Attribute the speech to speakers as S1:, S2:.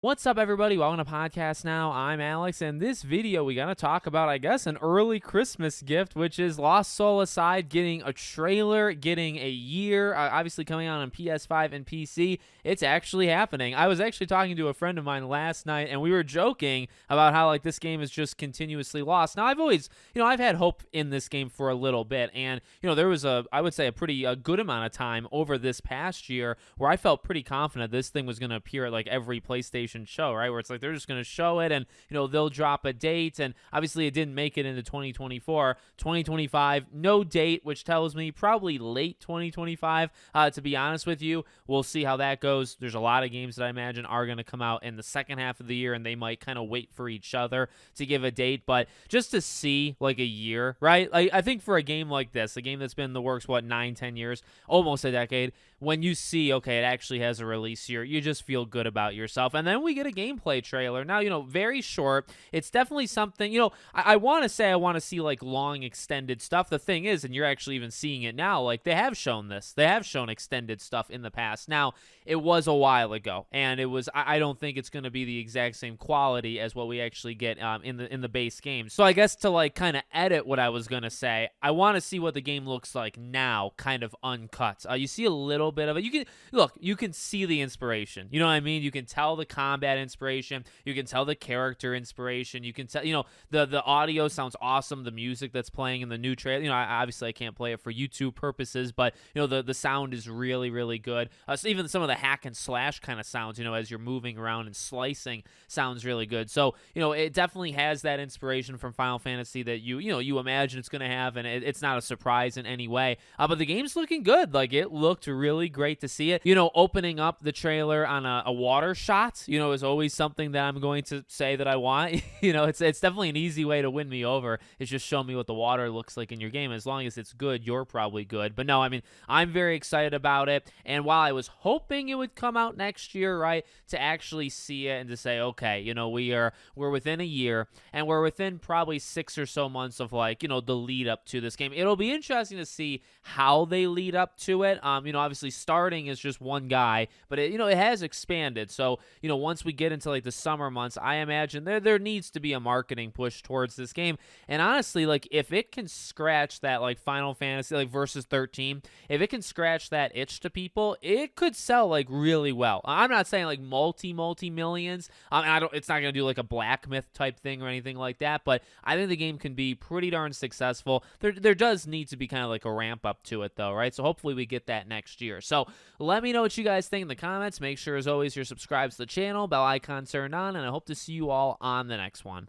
S1: What's up, everybody? Welcome to Podcast Now. I'm Alex, and this video we gotta talk about, I guess, an early Christmas gift, which is Lost Soul Aside getting a trailer, getting a year, obviously coming out on PS5 and PC. It's actually happening. I was actually talking to a friend of mine last night, and we were joking about how this game is just continuously lost. Now, I've always, I've had hope in this game for a little bit, and there was I would say, a pretty good amount of time over this past year where I felt pretty confident this thing was going to appear at every PlayStation show, right? Where it's they're just going to show it and, they'll drop a date. And obviously it didn't make it into 2024. 2025, no date, which tells me probably late 2025. To be honest with you, we'll see how that goes. There's a lot of games that I imagine are going to come out in the second half of the year, and they might kind of wait for each other to give a date. But just to see a year, right? I think for a game like this, a game that's been in the works, 9, 10 years, almost a decade, when you see, okay, it actually has a release year, you just feel good about yourself. And then we get a gameplay trailer. Now, very short. It's definitely something, I want to say I want to see long extended stuff. The thing is, and you're actually even seeing it now, they have shown this. They have shown extended stuff in the past. Now, it was a while ago, and it was, I don't think it's going to be the exact same quality as what we actually get in the base game. So I guess to kind of edit what I was going to say, I want to see what the game looks like now, kind of uncut. You see a little bit of it. You can see the inspiration. You know what I mean? You can tell the combat inspiration. You can tell the character inspiration. You can tell, the audio sounds awesome. The music that's playing in the new trailer, obviously I can't play it for YouTube purposes, but the sound is really, really good. So even some of the hack and slash kind of sounds, as you're moving around and slicing, sounds really good. So, it definitely has that inspiration from Final Fantasy that you imagine it's going to have, and it's not a surprise in any way. But the game's looking good. It looked really great to see it. Opening up the trailer on a water shot, is always something that I'm going to say that I want. It's definitely an easy way to win me over. It's just show me what the water looks like in your game. As long as it's good, you're probably good. But no, I mean, I'm very excited about it. And while I was hoping it would come out next year, right, to actually see it and to say, okay, we're within a year, and we're within probably 6 or so months of the lead up to this game. It'll be interesting to see how they lead up to it. Obviously starting is just one guy, but it has expanded. So, once we get into the summer months, I imagine there needs to be a marketing push towards this game. And honestly, if it can scratch that Final Fantasy versus 13, if it can scratch that itch to people, it could sell really well. I'm not saying multi millions. It's not gonna do a Black Myth type thing or anything like that, but I think the game can be pretty darn successful. There does need to be kind of a ramp up to it though, right? So hopefully we get that next year. So let me know what you guys think in the comments. Make sure, as always, you're subscribed to the channel, bell icon turned on, and I hope to see you all on the next one.